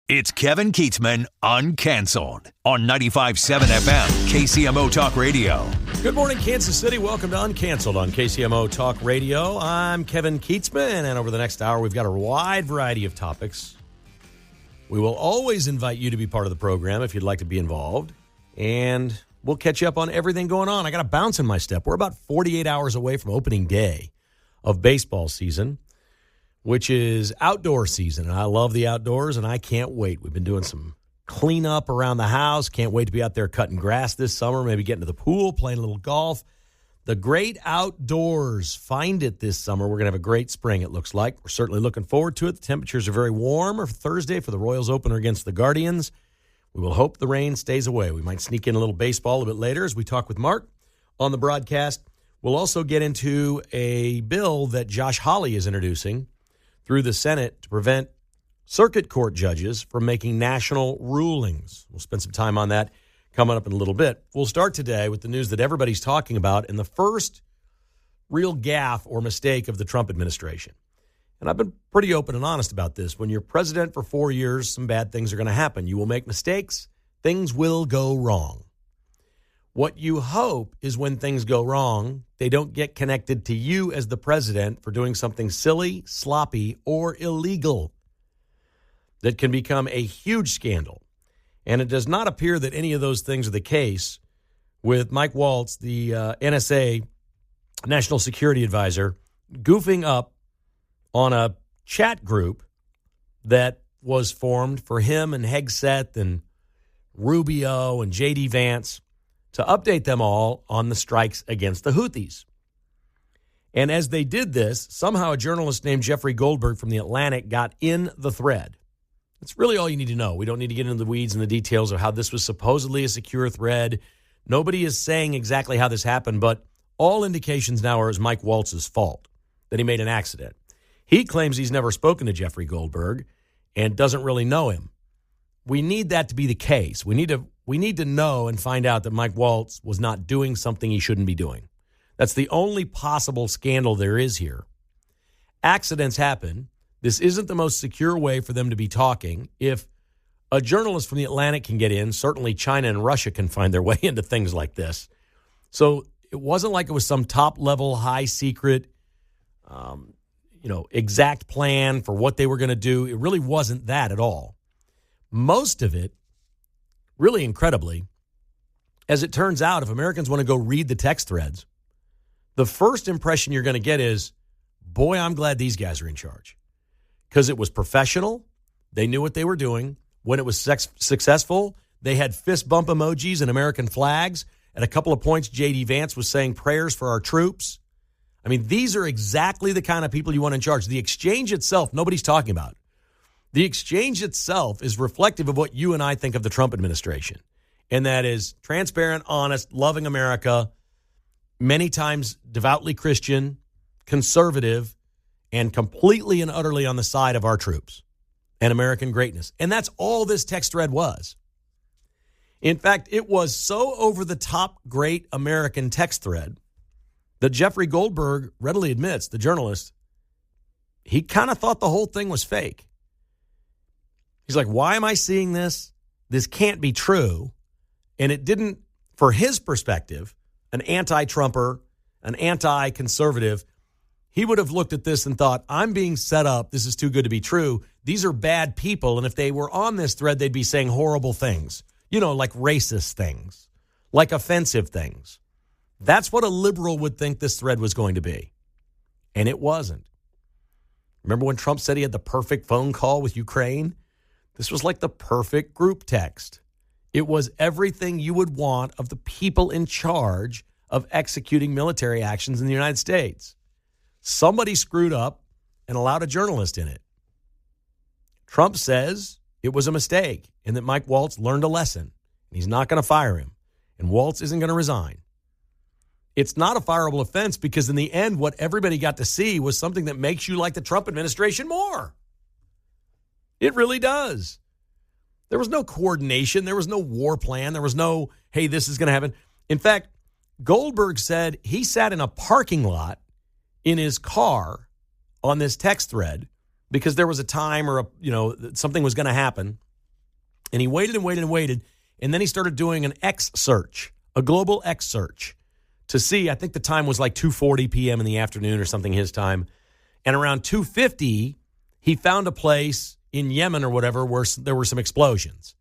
It's Kevin Keatsman Uncanceled on 95.7 FM, KCMO Talk Radio. Good morning, Kansas City. Welcome to Uncanceled on KCMO Talk Radio. I'm Kevin Keatsman, and over the next hour, we've got a wide variety of topics. We will always invite you to be part of the program if you'd like to be involved, and we'll catch you up on everything going on. I got a bounce in my step. We're about 48 hours away from opening day of baseball season, which is outdoor season. And I love the outdoors, and I can't wait. We've been doing some cleanup around the house. Can't wait to be out there cutting grass this summer, maybe getting to the pool, playing a little golf. The great outdoors. Find it this summer. We're going to have a great spring, it looks like. We're certainly looking forward to it. The temperatures are very warm for Thursday for the Royals opener against the Guardians. We will hope the rain stays away. We might sneak in a little baseball a bit later as we talk with Mark on the broadcast. We'll also get into a bill that Josh Hawley is introducing through the Senate to prevent circuit court judges from making national rulings. We'll spend some time on that coming up in a little bit. We'll start today with the news that everybody's talking about and the first real gaffe or mistake of the Trump administration. And I've been pretty open and honest about this. When you're president for 4 years, some bad things are going to happen. You will make mistakes. Things will go wrong. What you hope is when things go wrong, they don't get connected to you as the president for doing something silly, sloppy, or illegal that can become a huge scandal. And it does not appear that any of those things are the case with Mike Waltz, the NSA National Security Advisor, goofing up on a chat group that was formed for him and Hegseth and Rubio and J.D. Vance to update them all on the strikes against the Houthis. And as they did this, somehow a journalist named Jeffrey Goldberg from The Atlantic got in the thread. That's really all you need to know. We don't need to get into the weeds and the details of how this was supposedly a secure thread. Nobody is saying exactly how this happened, but all indications now are it's Mike Waltz's fault, that he made an accident. He claims he's never spoken to Jeffrey Goldberg and doesn't really know him. We need that to be the case. We need to know and find out that Mike Waltz was not doing something he shouldn't be doing. That's the only possible scandal there is here. Accidents happen. This isn't the most secure way for them to be talking. If a journalist from The Atlantic can get in, certainly China and Russia can find their way into things like this. So it wasn't like it was some top-level, high-secret, exact plan for what they were going to do. It really wasn't that at all. Most of it, really incredibly, as it turns out, if Americans want to go read the text threads, the first impression you're going to get is, boy, I'm glad these guys are in charge. Because it was professional. They knew what they were doing. When it was successful, they had fist bump emojis and American flags. At a couple of points, J.D. Vance was saying prayers for our troops. I mean, these are exactly the kind of people you want in charge. The exchange itself, nobody's talking about. The exchange itself is reflective of what you and I think of the Trump administration. And that is transparent, honest, loving America, many times devoutly Christian, conservative, and completely and utterly on the side of our troops and American greatness. And that's all this text thread was. In fact, it was so over-the-top great American text thread that Jeffrey Goldberg readily admits, the journalist, he kind of thought the whole thing was fake. He's like, why am I seeing this? This can't be true. And it didn't, for his perspective, an anti-Trumper, an anti-conservative, he would have looked at this and thought, I'm being set up. This is too good to be true. These are bad people. And if they were on this thread, they'd be saying horrible things, like racist things, like offensive things. That's what a liberal would think this thread was going to be. And it wasn't. Remember when Trump said he had the perfect phone call with Ukraine? This was like the perfect group text. It was everything you would want of the people in charge of executing military actions in the United States. Somebody screwed up and allowed a journalist in it. Trump says it was a mistake and that Mike Waltz learned a lesson. And he's not going to fire him. And Waltz isn't going to resign. It's not a fireable offense because in the end, what everybody got to see was something that makes you like the Trump administration more. It really does. There was no coordination. There was no war plan. There was no, hey, this is going to happen. In fact, Goldberg said he sat in a parking lot in his car on this text thread because there was a time or something was going to happen And he waited and waited and waited. And then he started doing an X search, a global X search to see, I think the time was like 2:40 p.m. in the afternoon or something his time. And around 2:50, he found a place in Yemen or whatever where there were some explosions.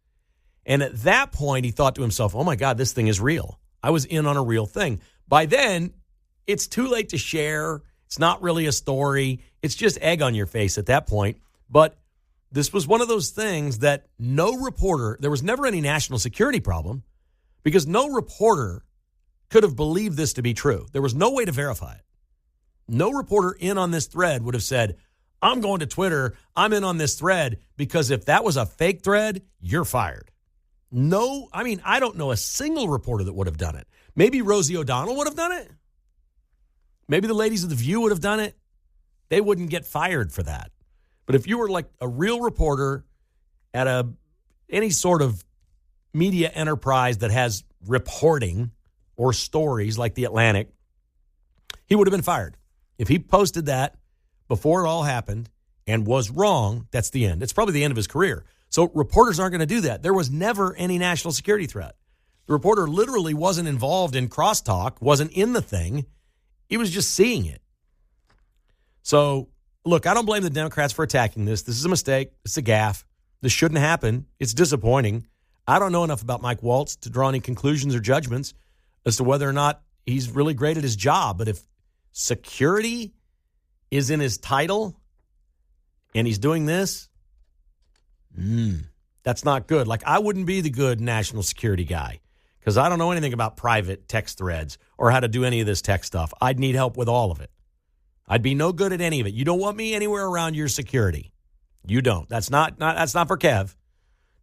And at that point, he thought to himself, oh my God, this thing is real. I was in on a real thing. By then, it's too late to share. It's not really a story. It's just egg on your face at that point. But this was one of those things that no reporter, there was never any national security problem because no reporter could have believed this to be true. There was no way to verify it. No reporter in on this thread would have said, I'm going to Twitter, I'm in on this thread, because if that was a fake thread, you're fired. No, I mean, I don't know a single reporter that would have done it. Maybe Rosie O'Donnell would have done it. Maybe the ladies of The View would have done it. They wouldn't get fired for that. But if you were like a real reporter at any sort of media enterprise that has reporting or stories like The Atlantic, he would have been fired. If he posted that before it all happened and was wrong, that's the end. It's probably the end of his career. So reporters aren't going to do that. There was never any national security threat. The reporter literally wasn't involved in crosstalk, wasn't in the thing. He was just seeing it. So, look, I don't blame the Democrats for attacking this. This is a mistake. It's a gaffe. This shouldn't happen. It's disappointing. I don't know enough about Mike Waltz to draw any conclusions or judgments as to whether or not he's really great at his job. But if security is in his title and he's doing this, that's not good. Like, I wouldn't be the good national security guy because I don't know anything about private text threads or how to do any of this tech stuff. I'd need help with all of it. I'd be no good at any of it. You don't want me anywhere around your security. You don't. That's not for Kev.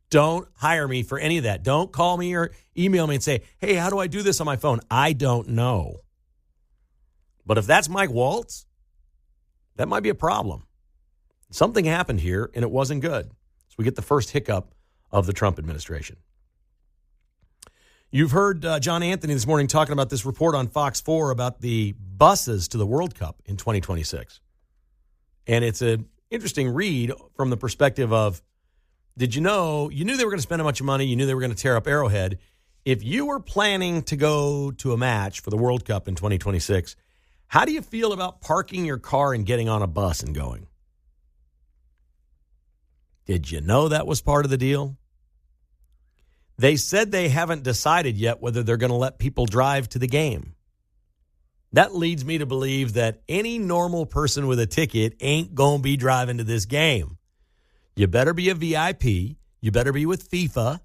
Don't hire me for any of that. Don't call me or email me and say, hey, how do I do this on my phone? I don't know. But if that's Mike Waltz, that might be a problem. Something happened here, and it wasn't good. So we get the first hiccup of the Trump administration. You've heard John Anthony this morning talking about this report on Fox 4 about the buses to the World Cup in 2026. And it's an interesting read from the perspective of, did you know, you knew they were going to spend a bunch of money, you knew they were going to tear up Arrowhead. If you were planning to go to a match for the World Cup in 2026, how do you feel about parking your car and getting on a bus and going? Did you know that was part of the deal? They said they haven't decided yet whether they're going to let people drive to the game. That leads me to believe that any normal person with a ticket ain't going to be driving to this game. You better be a VIP. You better be with FIFA.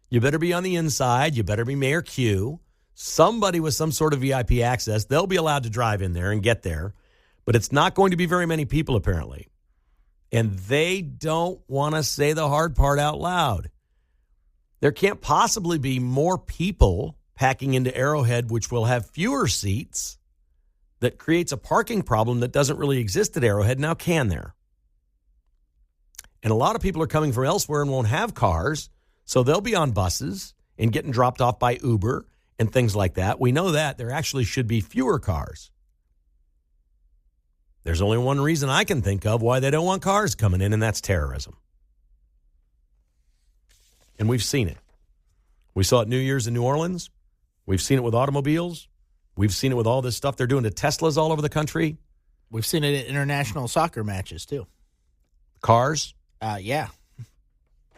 You better be on the inside. You better be Mayor Q. Somebody with some sort of VIP access, they'll be allowed to drive in there and get there. But it's not going to be very many people, apparently. And they don't want to say the hard part out loud. There can't possibly be more people packing into Arrowhead, which will have fewer seats, that creates a parking problem that doesn't really exist at Arrowhead. Now, can there? And a lot of people are coming from elsewhere and won't have cars, so they'll be on buses and getting dropped off by Uber and things like that. We know that there actually should be fewer cars. There's only one reason I can think of why they don't want cars coming in, and that's terrorism. And we've seen it. We saw it New Year's in New Orleans. We've seen it with automobiles. We've seen it with all this stuff they're doing to Teslas all over the country. We've seen it at international soccer matches, too. Cars? Yeah.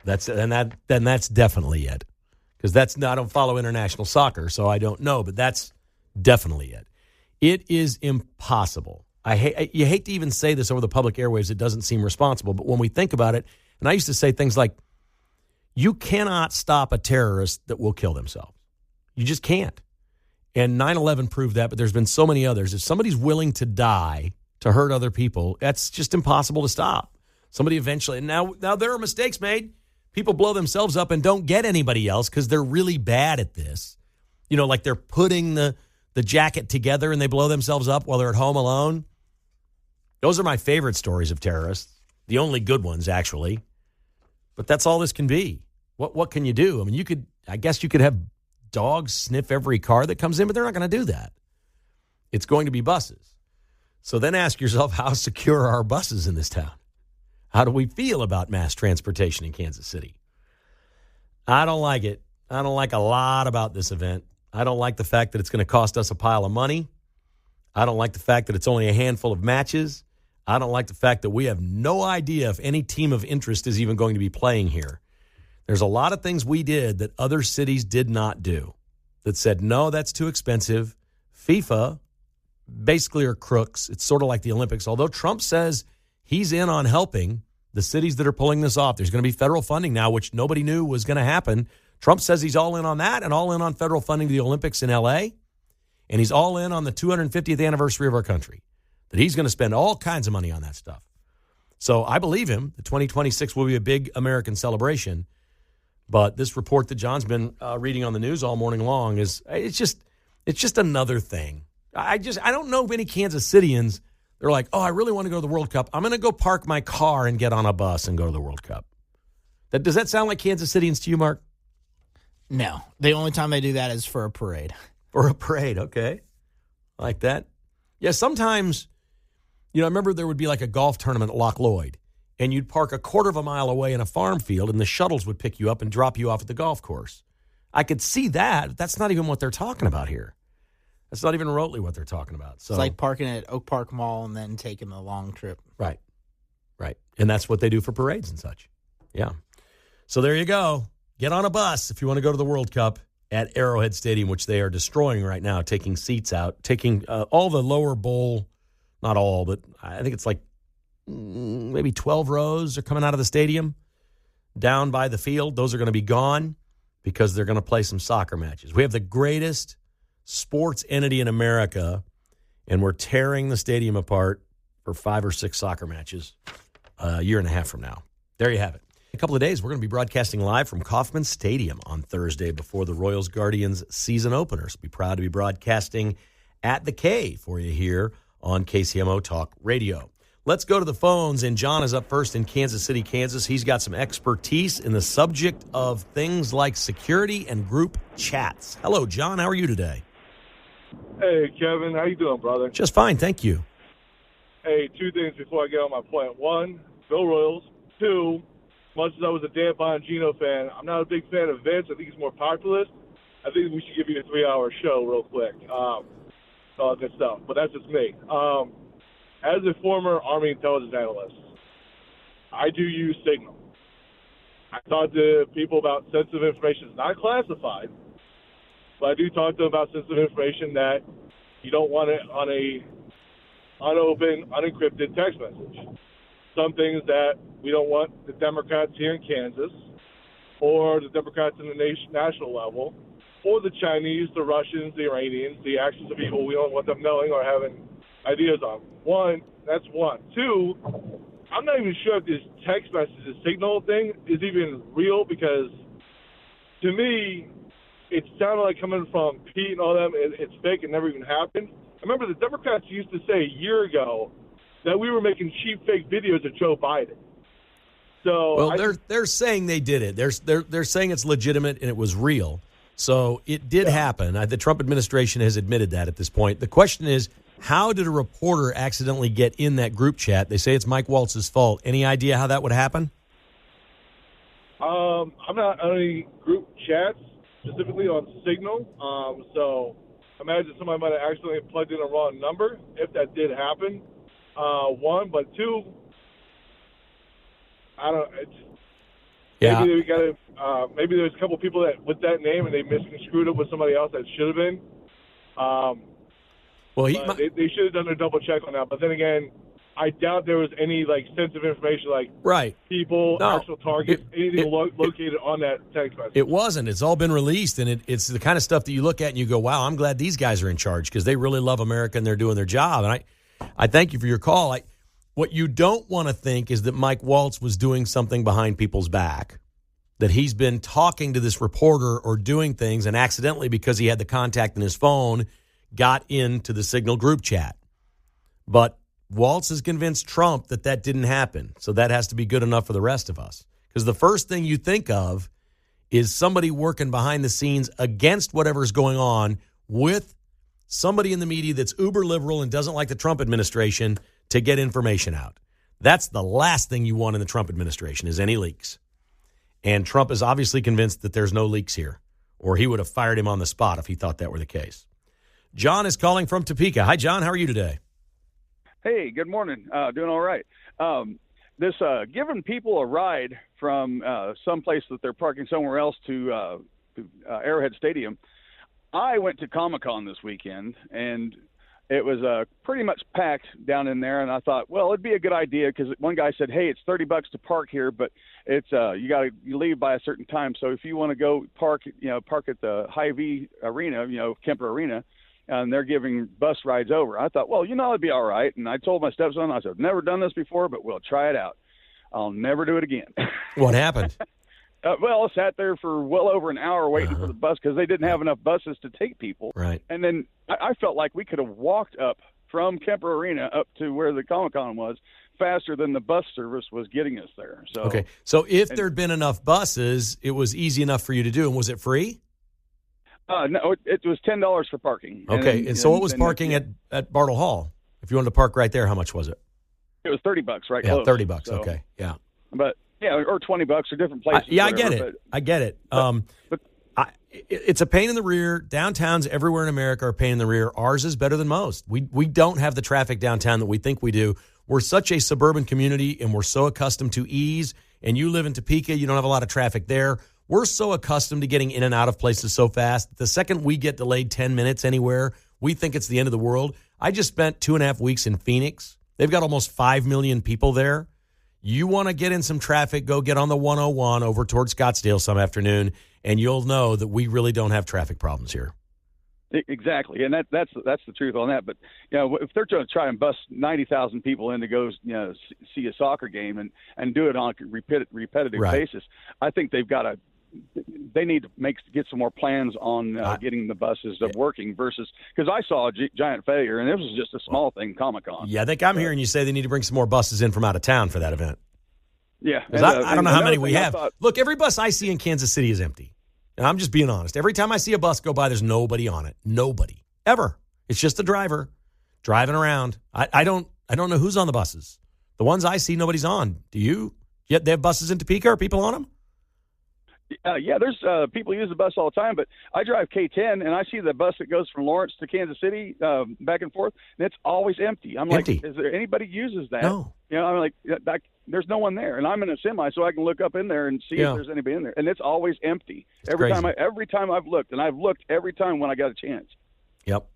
That's definitely it. Because I don't follow international soccer, so I don't know, but that's definitely it. It is impossible. You hate to even say this over the public airwaves. It doesn't seem responsible, but when we think about it, and I used to say things like, you cannot stop a terrorist that will kill themselves. You just can't. And 9/11 proved that, but there's been so many others. If somebody's willing to die to hurt other people, that's just impossible to stop. Somebody eventually, and now there are mistakes made. People blow themselves up and don't get anybody else because they're really bad at this. You know, like they're putting the jacket together and they blow themselves up while they're at home alone. Those are my favorite stories of terrorists. The only good ones, actually. But that's all this can be. What can you do? I mean, I guess you could have dogs sniff every car that comes in, but they're not going to do that. It's going to be buses. So then ask yourself, how secure are our buses in this town? How do we feel about mass transportation in Kansas City? I don't like it. I don't like a lot about this event. I don't like the fact that it's going to cost us a pile of money. I don't like the fact that it's only a handful of matches. I don't like the fact that we have no idea if any team of interest is even going to be playing here. There's a lot of things we did that other cities did not do that said, no, that's too expensive. FIFA basically are crooks. It's sort of like the Olympics. Although Trump says he's in on helping the cities that are pulling this off. There's going to be federal funding now, which nobody knew was going to happen. Trump says he's all in on that and all in on federal funding to the Olympics in L.A., and he's all in on the 250th anniversary of our country, that he's going to spend all kinds of money on that stuff. So I believe him. The 2026 will be a big American celebration. But this report that John's been reading on the news all morning long it's just another thing. I don't know if any Kansas Cityans, they're like, oh, I really want to go to the World Cup. I'm going to go park my car and get on a bus and go to the World Cup. Does that sound like Kansas Cityans to you, Mark? No. The only time they do that is for a parade. For a parade, okay. I like that. Yeah, sometimes, I remember there would be like a golf tournament at Loch Lloyd, and you'd park a quarter of a mile away in a farm field, and the shuttles would pick you up and drop you off at the golf course. I could see that, but that's not even what they're talking about here. That's not even remotely what they're talking about. So it's like parking at Oak Park Mall and then taking a long trip. Right. And that's what they do for parades and such. Yeah. So there you go. Get on a bus if you want to go to the World Cup at Arrowhead Stadium, which they are destroying right now, taking seats out, taking all the lower bowl, not all, but I think it's like maybe 12 rows are coming out of the stadium down by the field. Those are going to be gone because they're going to play some soccer matches. We have the greatest sports entity in America, and we're tearing the stadium apart for 5 or 6 soccer matches a year and a half from now. There you have it. In a couple of days, we're going to be broadcasting live from Kauffman Stadium on Thursday before the Royals Guardians season openers. We'll be proud to be broadcasting at the K for you here on KCMO Talk Radio. Let's go to the phones, and John is up first in Kansas City, Kansas. He's got some expertise in the subject of things like security and group chats. Hello, John. How are you today? Hey, Kevin. How you doing, brother? Just fine, thank you. Hey, 2 things before I get on my point. 1, go Royals. 2, much as I was a Dan Bongino fan, I'm not a big fan of Vince. I think he's more populist. I think we should give you a 3-hour show real quick. All good stuff. But that's just me. As a former Army intelligence analyst, I do use Signal. I talk to people about sensitive information. It's not classified, but I do talk to them about sensitive information that you don't want it on a unopened, unencrypted text message. Some things that we don't want the Democrats here in Kansas or the Democrats in the national level or the Chinese, the Russians, the Iranians, the actions of people we don't want them knowing or having ideas on. 1, that's 1. 2, I'm not even sure if this text message, this Signal thing is even real because to me, it sounded like coming from Pete and all them, it's fake, it never even happened. I remember the Democrats used to say a year ago that we were making cheap fake videos of Joe Biden. So well, they're saying they did it. They're saying it's legitimate and it was real. So it did happen. The Trump administration has admitted that at this point. The question is, how did a reporter accidentally get in that group chat? They say it's Mike Waltz's fault. Any idea how that would happen? I'm not on any group chats, specifically on Signal. So imagine somebody might have accidentally plugged in a wrong number, if that did happen. 1, but 2, I don't. Maybe we got to. Maybe there's a couple people that with that name and they misconstrued it with somebody else that should have been. Well, they should have done a double check on that. But then again, I doubt there was any sensitive information people, actual targets, anything located on that text message. It wasn't. It's all been released, and it's the kind of stuff that you look at and you go, "Wow, I'm glad these guys are in charge because they really love America and they're doing their job." And I thank you for your call. What you don't want to think is that Mike Waltz was doing something behind people's back, that he's been talking to this reporter or doing things and accidentally, because he had the contact in his phone, got into the Signal group chat. But Waltz has convinced Trump that didn't happen. So that has to be good enough for the rest of us. Because the first thing you think of is somebody working behind the scenes against whatever's going on with somebody in the media that's uber liberal and doesn't like the Trump administration to get information out. That's the last thing you want in the Trump administration is any leaks. And Trump is obviously convinced that there's no leaks here, or he would have fired him on the spot if he thought that were the case. John is calling from Topeka. Hi, John. How are you today? Hey, good morning. Doing all right. This giving people a ride from someplace that they're parking somewhere else to Arrowhead Stadium. I went to Comic-Con this weekend, and it was pretty much packed down in there. And I thought, well, it'd be a good idea because one guy said, "Hey, it's $30 to park here, but it's you leave by a certain time. So if you want to go park at the Hy-Vee Arena, Kemper Arena." And they're giving bus rides over. I thought, well, it'd be all right. And I told my stepson, I said, I've never done this before, but we'll try it out. I'll never do it again. What happened? Well, I sat there for well over an hour waiting for the bus because they didn't have enough buses to take people. Right. And then I felt like we could have walked up from Kemper Arena up to where the Comic-Con was faster than the bus service was getting us there. So okay. So if there'd been enough buses, it was easy enough for you to do. And was it free? No, it was $10 for parking. Okay, and so what was parking at Bartle Hall? If you wanted to park right there, how much was it? It was $30, right? Yeah, close. $30. So, okay, yeah. But or $20 or different places. I get it. I get it. It's a pain in the rear. Downtowns everywhere in America are a pain in the rear. Ours is better than most. We don't have the traffic downtown that we think we do. We're such a suburban community, and we're so accustomed to ease. And you live in Topeka, you don't have a lot of traffic there. We're so accustomed to getting in and out of places so fast. The second we get delayed 10 minutes anywhere, we think it's the end of the world. I just spent 2.5 weeks in Phoenix. They've got almost 5 million people there. You want to get in some traffic, go get on the 101 over towards Scottsdale some afternoon, and you'll know that we really don't have traffic problems here. Exactly, and that's the truth on that. But if they're trying to try and bust 90,000 people in to go see a soccer game and do it on a repetitive basis, I think they need to get some more plans on getting the buses working versus because I saw a giant failure and it was just a small thing, Comic-Con. Yeah, I think I'm hearing you say they need to bring some more buses in from out of town for that event. Yeah, I don't know how many we have. Look, every bus I see in Kansas City is empty. And I'm just being honest. Every time I see a bus go by, there's nobody on it. Nobody. Ever. It's just the driver driving around. I don't know who's on the buses. The ones I see, nobody's on. Do you? Yet they have buses in Topeka? Are people on them? Yeah, there's people use the bus all the time, but I drive K10 and I see the bus that goes from Lawrence to Kansas City back and forth, and it's always empty. I'm empty. Like, is there anybody uses that? No. I'm like, there's no one there, and I'm in a semi, so I can look up in there and see if there's anybody in there, and it's always empty. Every time I've looked, and I've looked every time when I got a chance. Yep.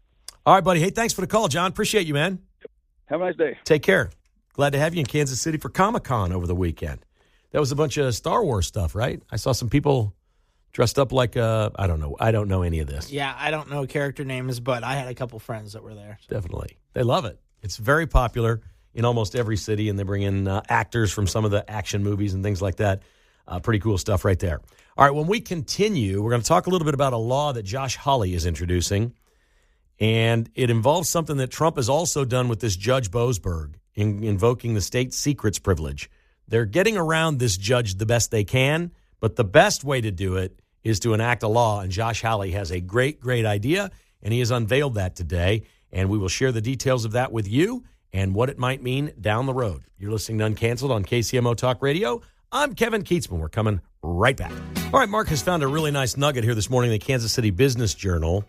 All right, buddy. Hey, thanks for the call, John. Appreciate you, man. Have a nice day. Take care. Glad to have you in Kansas City for Comic-Con over the weekend. That was a bunch of Star Wars stuff, right? I saw some people dressed up like, I don't know. I don't know any of this. Yeah, I don't know character names, but I had a couple friends that were there. So. Definitely. They love it. It's very popular in almost every city, and they bring in actors from some of the action movies and things like that. Pretty cool stuff right there. All right, when we continue, we're going to talk a little bit about a law that Josh Hawley is introducing, and it involves something that Trump has also done with this Judge Boasberg, invoking the state secrets privilege. They're getting around this judge the best they can, but the best way to do it is to enact a law, and Josh Hawley has a great, great idea, and he has unveiled that today, and we will share the details of that with you and what it might mean down the road. You're listening to Uncanceled on KCMO Talk Radio. I'm Kevin Keatsman. We're coming right back. All right, Mark has found a really nice nugget here this morning in the Kansas City Business Journal,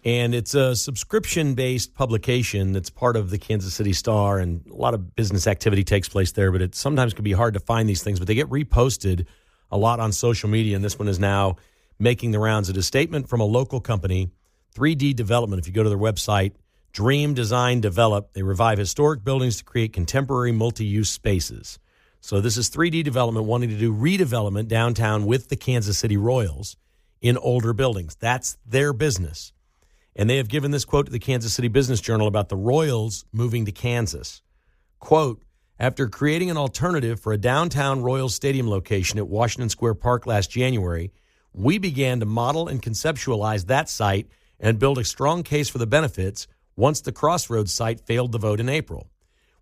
and it's a subscription-based publication that's part of the Kansas City Star, and a lot of business activity takes place there, but it sometimes can be hard to find these things, but they get reposted a lot on social media, and this one is now making the rounds. It is a statement from a local company, 3D Development. If you go to their website, Dream, Design, Develop, they revive historic buildings to create contemporary multi-use spaces. So this is 3D Development wanting to do redevelopment downtown with the Kansas City Royals in older buildings. That's their business. And they have given this quote to the Kansas City Business Journal about the Royals moving to Kansas. Quote, after creating an alternative for a downtown Royals Stadium location at Washington Square Park last January, we began to model and conceptualize that site and build a strong case for the benefits once the Crossroads site failed the vote in April.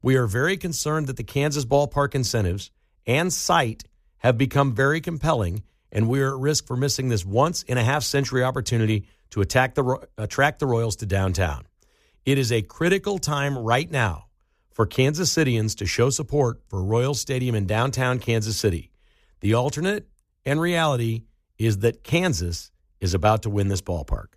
We are very concerned that the Kansas ballpark incentives and site have become very compelling, and we are at risk for missing this once-in-a-half-century opportunity to attract the Royals to downtown. It is a critical time right now for Kansas Cityans to show support for Royals Stadium in downtown Kansas City. The alternate and reality is that Kansas is about to win this ballpark.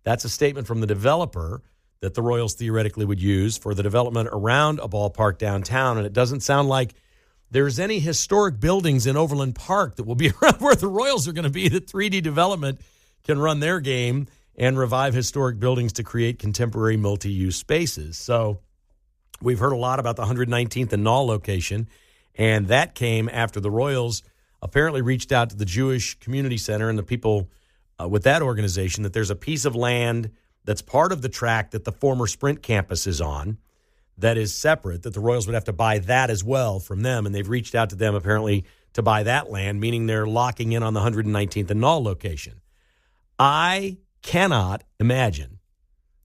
That's a statement from the developer that the Royals theoretically would use for the development around a ballpark downtown. And it doesn't sound like there's any historic buildings in Overland Park that will be around where the Royals are going to be, that 3D development can run their game and revive historic buildings to create contemporary multi-use spaces. So we've heard a lot about the 119th and Knoll location, and that came after the Royals apparently reached out to the Jewish Community Center and the people with that organization that there's a piece of land that's part of the track that the former Sprint campus is on that is separate, that the Royals would have to buy that as well from them, and they've reached out to them apparently to buy that land, meaning they're locking in on the 119th and Knoll location. I cannot imagine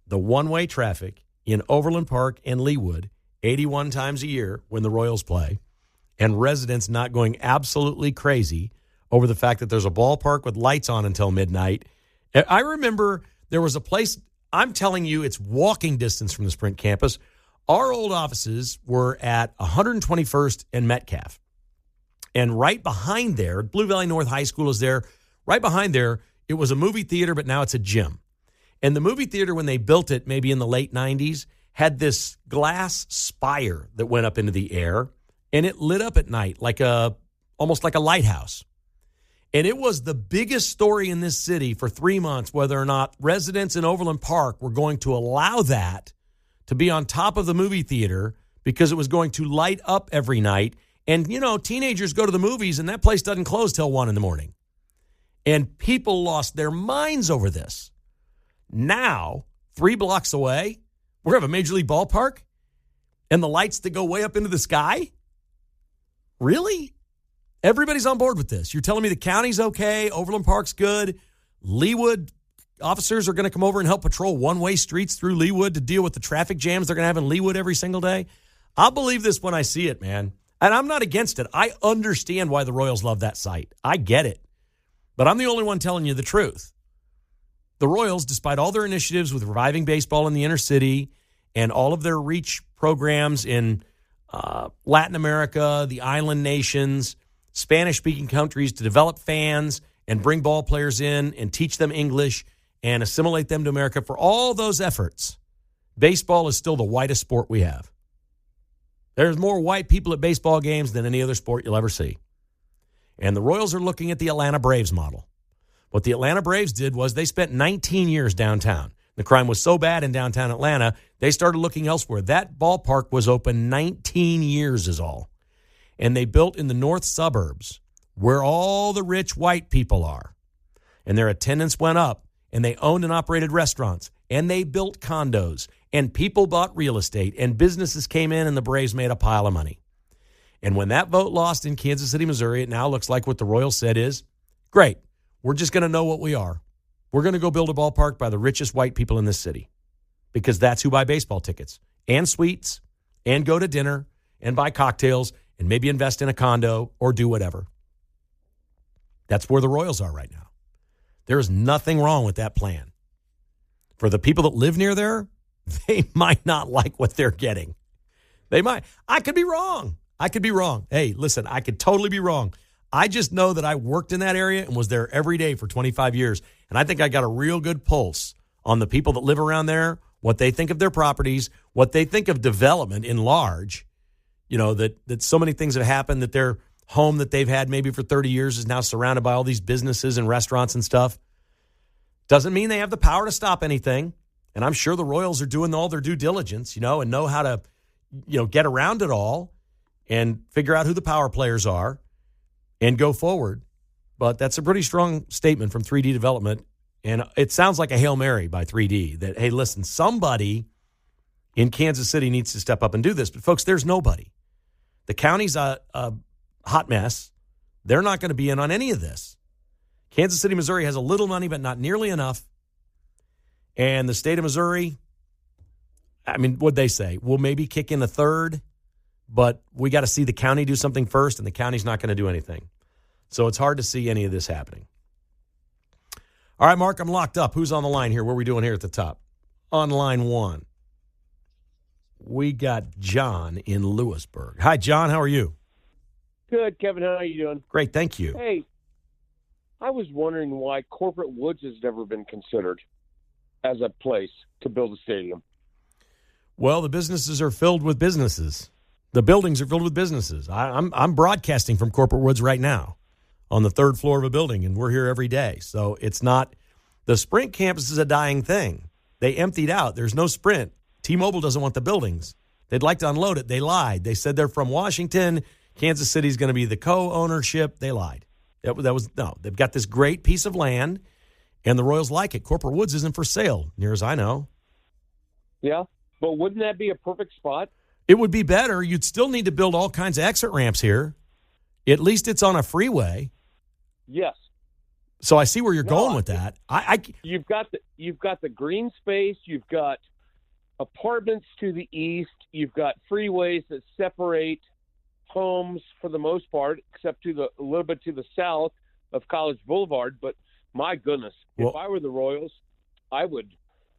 the one-way traffic in Overland Park and Leawood 81 times a year when the Royals play, and residents not going absolutely crazy over the fact that there's a ballpark with lights on until midnight. I remember there was a place, I'm telling you, it's walking distance from the Sprint campus. Our old offices were at 121st and Metcalf. And right behind there, Blue Valley North High School is there. Right behind there, it was a movie theater, but now it's a gym. And the movie theater, when they built it, maybe in the late 90s, had this glass spire that went up into the air, and it lit up at night almost like a lighthouse. And it was the biggest story in this city for 3 months, whether or not residents in Overland Park were going to allow that to be on top of the movie theater because it was going to light up every night. And, you know, teenagers go to the movies, and that place doesn't close till 1 in the morning. And people lost their minds over this. Now, 3 blocks away, we have a Major League ballpark and the lights that go way up into the sky? Really? Everybody's on board with this. You're telling me the county's okay, Overland Park's good, Leawood officers are going to come over and help patrol one-way streets through Leawood to deal with the traffic jams they're going to have in Leawood every single day? I'll believe this when I see it, man. And I'm not against it. I understand why the Royals love that site. I get it. But I'm the only one telling you the truth. The Royals, despite all their initiatives with reviving baseball in the inner city and all of their reach programs in Latin America, the island nations, Spanish-speaking countries to develop fans and bring ball players in and teach them English and assimilate them to America, for all those efforts, baseball is still the whitest sport we have. There's more white people at baseball games than any other sport you'll ever see. And the Royals are looking at the Atlanta Braves model. What the Atlanta Braves did was they spent 19 years downtown. The crime was so bad in downtown Atlanta, they started looking elsewhere. That ballpark was open 19 years is all. And they built in the north suburbs where all the rich white people are. And their attendance went up, and they owned and operated restaurants, and they built condos, and people bought real estate, and businesses came in, and the Braves made a pile of money. And when that vote lost in Kansas City, Missouri, it now looks like what the Royals said is, great, we're just going to know what we are. We're going to go build a ballpark by the richest white people in this city, because that's who buy baseball tickets and suites and go to dinner and buy cocktails and maybe invest in a condo or do whatever. That's where the Royals are right now. There is nothing wrong with that plan. For the people that live near there, they might not like what they're getting. They might. I could be wrong. Hey, listen, I could totally be wrong. I just know that I worked in that area and was there every day for 25 years. And I think I got a real good pulse on the people that live around there, what they think of their properties, what they think of development in large. You know, that so many things have happened, that their home that they've had maybe for 30 years is now surrounded by all these businesses and restaurants and stuff. Doesn't mean they have the power to stop anything. And I'm sure the Royals are doing all their due diligence, and know how to, get around it all and figure out who the power players are and go forward. But that's a pretty strong statement from 3D Development. And it sounds like a Hail Mary by 3D that, hey, listen, somebody in Kansas City needs to step up and do this. But, folks, there's nobody. The county's a hot mess. They're not going to be in on any of this. Kansas City, Missouri has a little money, but not nearly enough. And the state of Missouri, I mean, what'd they say? We'll maybe kick in a third, but we got to see the county do something first, and the county's not going to do anything. So it's hard to see any of this happening. All right, Mark, I'm locked up. Who's on the line here? What are we doing here at the top? On line one, we got John in Lewisburg. Hi, John. How are you? Good, Kevin. How are you doing? Great, thank you. Hey, I was wondering why Corporate Woods has never been considered as a place to build a stadium. Well, the businesses are filled with businesses. The buildings are filled with businesses. I'm broadcasting from Corporate Woods right now on the third floor of a building, and we're here every day. So it's not – the Sprint campus is a dying thing. They emptied out. There's no Sprint. T-Mobile doesn't want the buildings. They'd like to unload it. They lied. They said they're from Washington. Kansas City's going to be the co-ownership. They lied. That was no. They've got this great piece of land, and the Royals like it. Corporate Woods isn't for sale, near as I know. Yeah, but wouldn't that be a perfect spot? It would be better. You'd still need to build all kinds of exit ramps here. At least it's on a freeway. Yes. So I see where you're going with that. You've got the green space. You've got apartments to the east. You've got freeways that separate homes for the most part, except a little bit to the south of College Boulevard. But my goodness, if I were the Royals, I would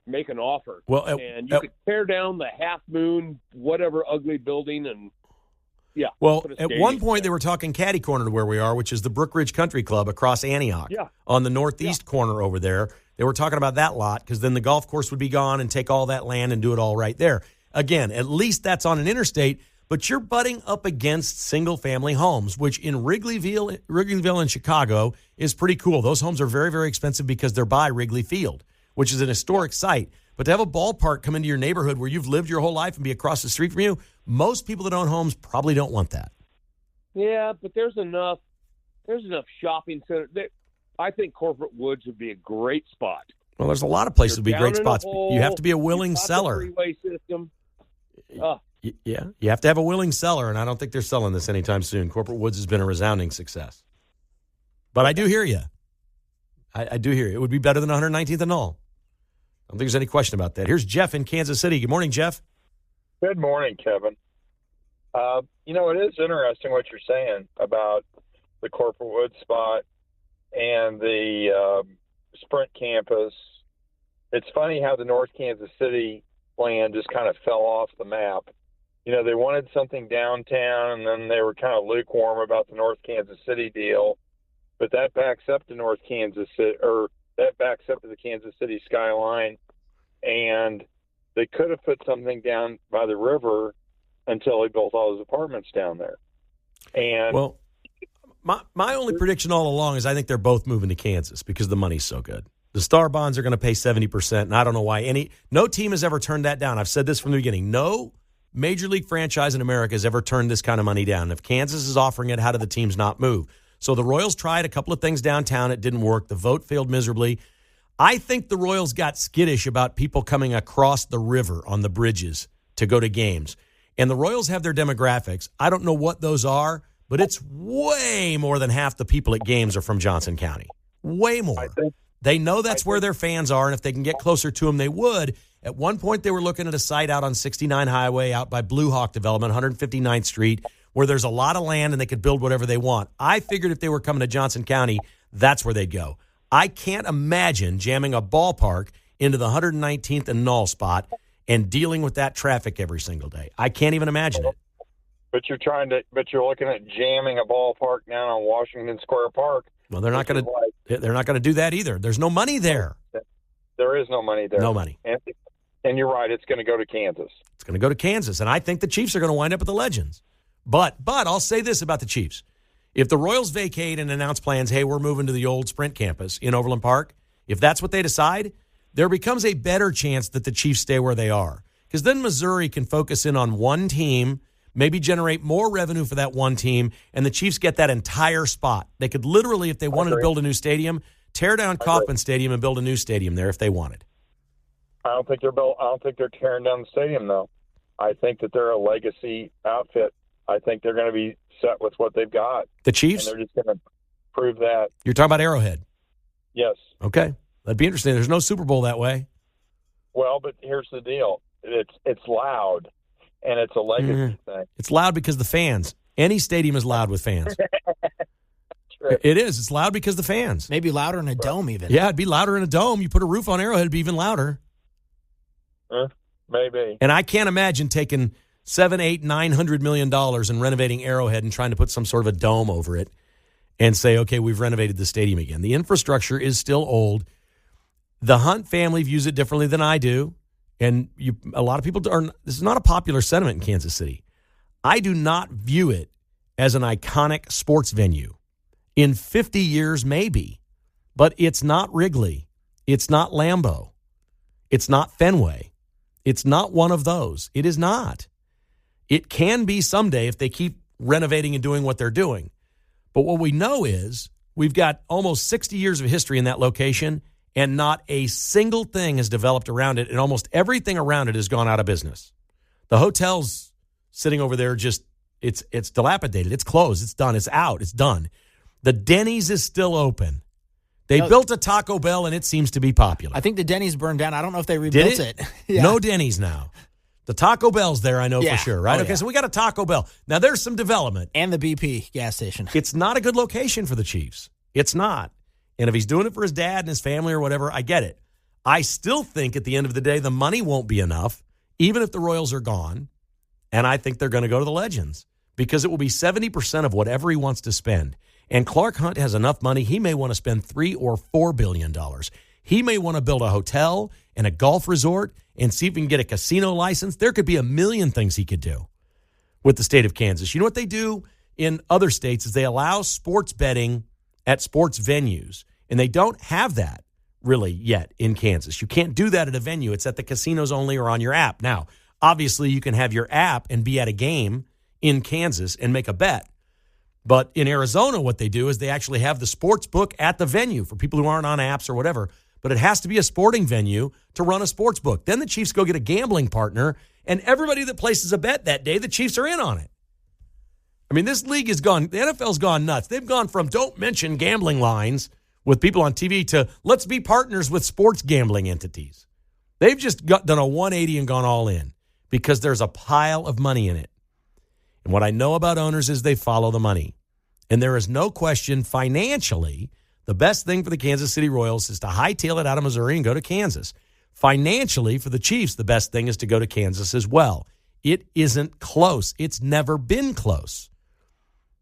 make an offer. And you could tear down the Half Moon, whatever ugly building, and at one point they were talking catty corner to where we are, which is the Brook Ridge Country Club across Antioch on the northeast corner over there. They were talking about that lot because then the golf course would be gone and take all that land and do it all right there. Again, at least that's on an interstate, but you're butting up against single-family homes, which in Wrigleyville in Chicago is pretty cool. Those homes are very, very expensive because they're by Wrigley Field, which is an historic site. But to have a ballpark come into your neighborhood where you've lived your whole life and be across the street from you, most people that own homes probably don't want that. Yeah, but there's enough shopping centers. I think Corporate Woods would be a great spot. Well, there's a lot of places that would be great spots. You have to be a willing seller. Freeway system. Yeah, you have to have a willing seller, and I don't think they're selling this anytime soon. Corporate Woods has been a resounding success. But I do hear you. I do hear you. It would be better than 119th and Knoll. I don't think there's any question about that. Here's Jeff in Kansas City. Good morning, Jeff. Good morning, Kevin. It is interesting what you're saying about the Corporate Woods spot and the Sprint campus. It's funny how the North Kansas City plan just kind of fell off the map. They wanted something downtown, and then they were kind of lukewarm about the North Kansas City deal. But that backs up to North Kansas City, or that backs up to the Kansas City skyline, and they could have put something down by the river until they built all those apartments down there. And well, my only prediction all along is I think they're both moving to Kansas because the money's so good. The Star Bonds are going to pay 70%, and I don't know why no team has ever turned that down. I've said this from the beginning. No major league franchise in America has ever turned this kind of money down. If Kansas is offering it, how do the teams not move? So the Royals tried a couple of things downtown. It didn't work. The vote failed miserably. I think the Royals got skittish about people coming across the river on the bridges to go to games. And the Royals have their demographics. I don't know what those are, but it's way more than half the people at games are from Johnson County. Way more. They know that's where their fans are, and if they can get closer to them, they would. At one point, they were looking at a site out on 69 Highway out by Blue Hawk Development, 159th Street, where there's a lot of land and they could build whatever they want. I figured if they were coming to Johnson County, that's where they'd go. I can't imagine jamming a ballpark into the 119th and Knoll spot and dealing with that traffic every single day. I can't even imagine it. But you're looking at jamming a ballpark down on Washington Square Park. Well, they're not going to do that either. There's no money there. There is no money there. No money. And you're right, it's going to go to Kansas. It's going to go to Kansas, and I think the Chiefs are going to wind up at the Legends. But I'll say this about the Chiefs. If the Royals vacate and announce plans, hey, we're moving to the old Sprint campus in Overland Park, if that's what they decide, there becomes a better chance that the Chiefs stay where they are. Because then Missouri can focus in on one team, maybe generate more revenue for that one team, and the Chiefs get that entire spot. They could literally, if they wanted to build a new stadium, tear down Kauffman Stadium and build a new stadium there if they wanted. I don't think they're tearing down the stadium, though. I think that they're a legacy outfit. I think they're going to be set with what they've got. The Chiefs? And they're just going to prove that. You're talking about Arrowhead? Yes. Okay. That'd be interesting. There's no Super Bowl that way. Well, but here's the deal. It's loud, and it's a legacy thing. It's loud because the fans. Any stadium is loud with fans. It is. It's loud because the fans. Maybe louder in a dome even. Yeah, it'd be louder in a dome. You put a roof on Arrowhead, it'd be even louder. Maybe. And I can't imagine taking $700, $800, $900 million and renovating Arrowhead and trying to put some sort of a dome over it and say, okay, we've renovated the stadium again. The infrastructure is still old. The Hunt family views it differently than I do. And a lot of people this is not a popular sentiment in Kansas City. I do not view it as an iconic sports venue. In 50 years, maybe. But it's not Wrigley. It's not Lambeau. It's not Fenway. It's not one of those. It is not. It can be someday if they keep renovating and doing what they're doing. But what we know is we've got almost 60 years of history in that location, and not a single thing has developed around it, and almost everything around it has gone out of business. The hotel's sitting over there it's dilapidated. It's closed. It's done. It's out. It's done. The Denny's is still open. They built a Taco Bell, and it seems to be popular. I think the Denny's burned down. I don't know if they rebuilt it. Yeah. No Denny's now. The Taco Bell's there, I know for sure, right? Oh, okay, so we got a Taco Bell. Now, there's some development. And the BP gas station. It's not a good location for the Chiefs. It's not. And if he's doing it for his dad and his family or whatever, I get it. I still think at the end of the day, the money won't be enough, even if the Royals are gone. And I think they're going to go to the Legends because it will be 70% of whatever he wants to spend. And Clark Hunt has enough money. He may want to spend $3 or $4 billion. He may want to build a hotel and a golf resort and see if we can get a casino license. There could be a million things he could do with the state of Kansas. You know what they do in other states is they allow sports betting at sports venues, and they don't have that really yet in Kansas. You can't do that at a venue. It's at the casinos only or on your app. Now, obviously, you can have your app and be at a game in Kansas and make a bet. But in Arizona, what they do is they actually have the sports book at the venue for people who aren't on apps or whatever. But it has to be a sporting venue to run a sports book. Then the Chiefs go get a gambling partner, and everybody that places a bet that day, the Chiefs are in on it. I mean, this league has gone, the NFL's gone nuts. They've gone from don't mention gambling lines with people on TV to let's be partners with sports gambling entities. They've just done a 180 and gone all in because there's a pile of money in it. And what I know about owners is they follow the money. And there is no question financially, the best thing for the Kansas City Royals is to hightail it out of Missouri and go to Kansas. Financially, for the Chiefs, the best thing is to go to Kansas as well. It isn't close. It's never been close.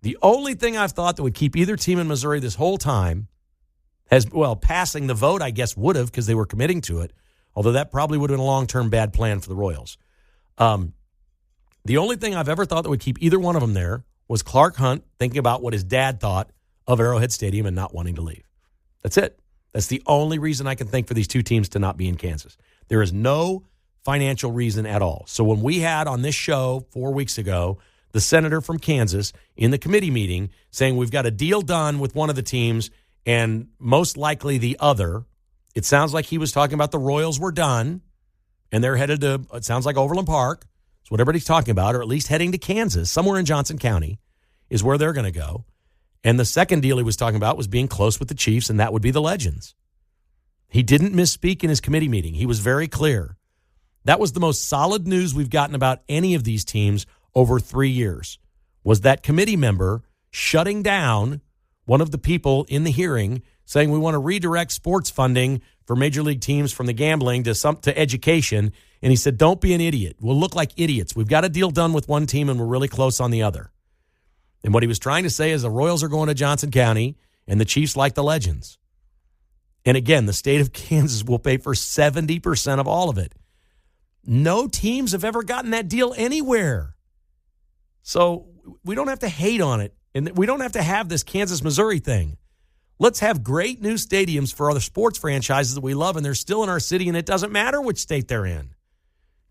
The only thing I've thought that would keep either team in Missouri this whole time passing the vote, I guess, would have because they were committing to it, although that probably would have been a long-term bad plan for the Royals. The only thing I've ever thought that would keep either one of them there was Clark Hunt thinking about what his dad thought of Arrowhead Stadium and not wanting to leave. That's it. That's the only reason I can think for these two teams to not be in Kansas. There is no financial reason at all. So when we had on this show 4 weeks ago, the senator from Kansas in the committee meeting saying we've got a deal done with one of the teams and most likely the other, it sounds like he was talking about the Royals were done and they're headed to, it sounds like Overland Park. It's what everybody's talking about, or at least heading to Kansas, somewhere in Johnson County is where they're going to go. And the second deal he was talking about was being close with the Chiefs, and that would be the Legends. He didn't misspeak in his committee meeting. He was very clear. That was the most solid news we've gotten about any of these teams over 3 years, was that committee member shutting down one of the people in the hearing saying we want to redirect sports funding for major league teams from the gambling to education. And he said, don't be an idiot. We'll look like idiots. We've got a deal done with one team, and we're really close on the other. And what he was trying to say is the Royals are going to Johnson County, and the Chiefs like the Legends. And again, the state of Kansas will pay for 70% of all of it. No teams have ever gotten that deal anywhere. So we don't have to hate on it, and we don't have to have this Kansas-Missouri thing. Let's have great new stadiums for other sports franchises that we love, and they're still in our city, and it doesn't matter which state they're in.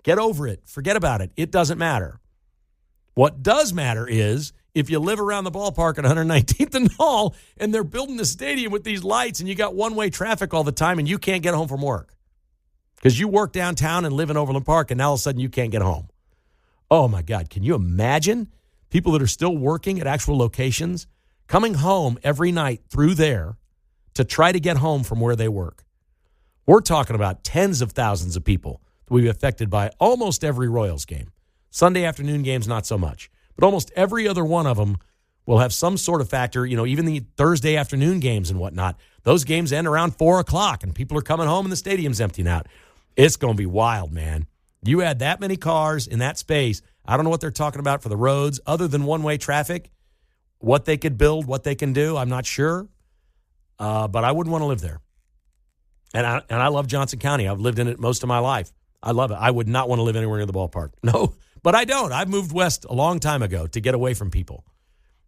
Get over it. Forget about it. It doesn't matter. What does matter is if you live around the ballpark at 119th and Hall and they're building the stadium with these lights and you got one-way traffic all the time and you can't get home from work because you work downtown and live in Overland Park and now all of a sudden you can't get home. Oh, my God. Can you imagine people that are still working at actual locations coming home every night through there to try to get home from where they work? We're talking about tens of thousands of people that will be affected by almost every Royals game. Sunday afternoon games, not so much. But almost every other one of them will have some sort of factor, even the Thursday afternoon games and whatnot. Those games end around 4 o'clock, and people are coming home and the stadium's emptying out. It's going to be wild, man. You add that many cars in that space, I don't know what they're talking about for the roads other than one-way traffic. What they could build, what they can do, I'm not sure. But I wouldn't want to live there. And I love Johnson County. I've lived in it most of my life. I love it. I would not want to live anywhere near the ballpark. No, but I don't. I've moved west a long time ago to get away from people.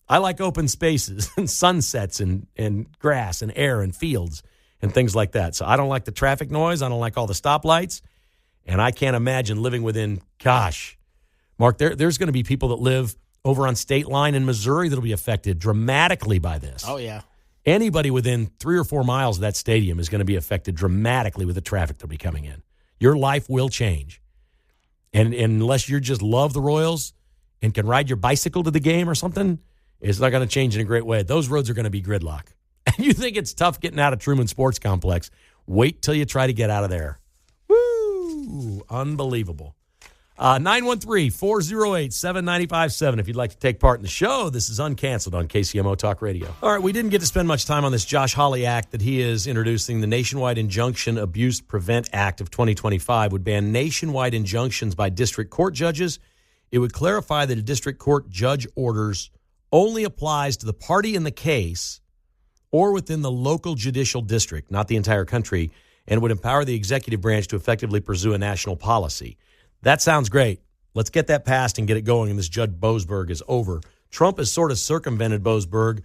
I like open spaces and sunsets and grass and air and fields and things like that. So I don't like the traffic noise. I don't like all the stoplights. And I can't imagine living within, gosh, Mark, there's going to be people that live over on State Line in Missouri that'll be affected dramatically by this. Oh, yeah. Anybody within 3 or 4 miles of that stadium is going to be affected dramatically with the traffic that'll be coming in. Your life will change. And unless you just love the Royals and can ride your bicycle to the game or something, it's not going to change in a great way. Those roads are going to be gridlock. And you think it's tough getting out of Truman Sports Complex. Wait till you try to get out of there. Woo! Unbelievable. 913-408-7957 if you'd like to take part in the show. This is Uncanceled on KCMO Talk Radio. All right, we didn't get to spend much time on this Josh Hawley Act that he is introducing. The Nationwide Injunction Abuse Prevent Act of 2025 would ban nationwide injunctions by district court judges. It would clarify that a district court judge orders only applies to the party in the case or within the local judicial district, not the entire country, and would empower the executive branch to effectively pursue a national policy. That sounds great. Let's get that passed and get it going, and this Judge Boasberg is over. Trump has sort of circumvented Boasberg,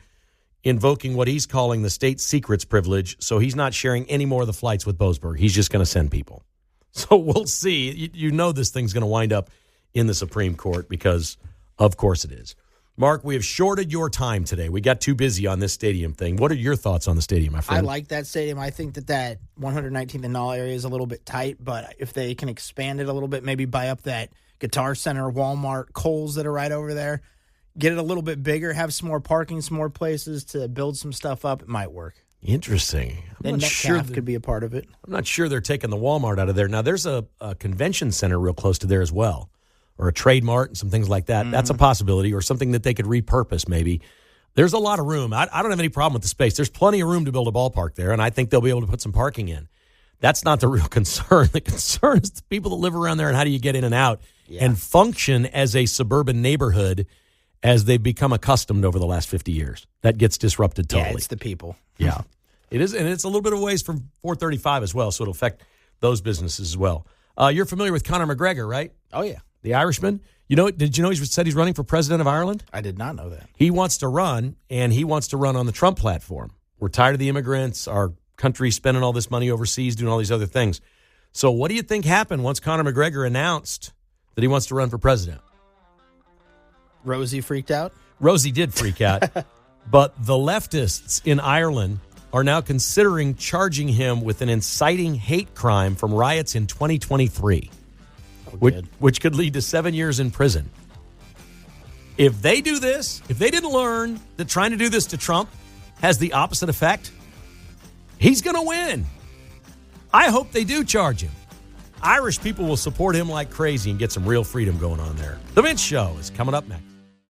invoking what he's calling the state secrets privilege, so he's not sharing any more of the flights with Boasberg. He's just going to send people. So we'll see. You know this thing's going to wind up in the Supreme Court because, of course, it is. Mark, we have shorted your time today. We got too busy on this stadium thing. What are your thoughts on the stadium, my friend? I like that stadium. I think that 119th and Null area is a little bit tight, but if they can expand it a little bit, maybe buy up that Guitar Center, Walmart, Kohl's that are right over there, get it a little bit bigger, have some more parking, some more places to build some stuff up, it might work. Interesting. Then Metcalf could be a part of it. I'm not sure they're taking the Walmart out of there. Now, there's a convention center real close to there as well, or a Trade Mart and some things like that. Mm-hmm. That's a possibility, or something that they could repurpose maybe. There's a lot of room. I don't have any problem with the space. There's plenty of room to build a ballpark there, and I think they'll be able to put some parking in. That's not the real concern. The concern is the people that live around there and how do you get in and out and function as a suburban neighborhood as they've become accustomed over the last 50 years. That gets disrupted totally. Yeah, it's the people. Yeah, it is, and it's a little bit of ways from 435 as well, so it'll affect those businesses as well. You're familiar with Conor McGregor, right? Oh, yeah. The Irishman. Did you know he said he's running for president of Ireland? I did not know that. He wants to run, and he wants to run on the Trump platform. We're tired of the immigrants, our country spending all this money overseas, doing all these other things. So what do you think happened once Conor McGregor announced that he wants to run for president? Rosie freaked out? Rosie did freak out. But the leftists in Ireland are now considering charging him with an inciting hate crime from riots in 2023, which could lead to 7 years in prison. If they do this, if they didn't learn that trying to do this to Trump has the opposite effect, he's going to win. I hope they do charge him. Irish people will support him like crazy and get some real freedom going on there. The Vince Show is coming up next.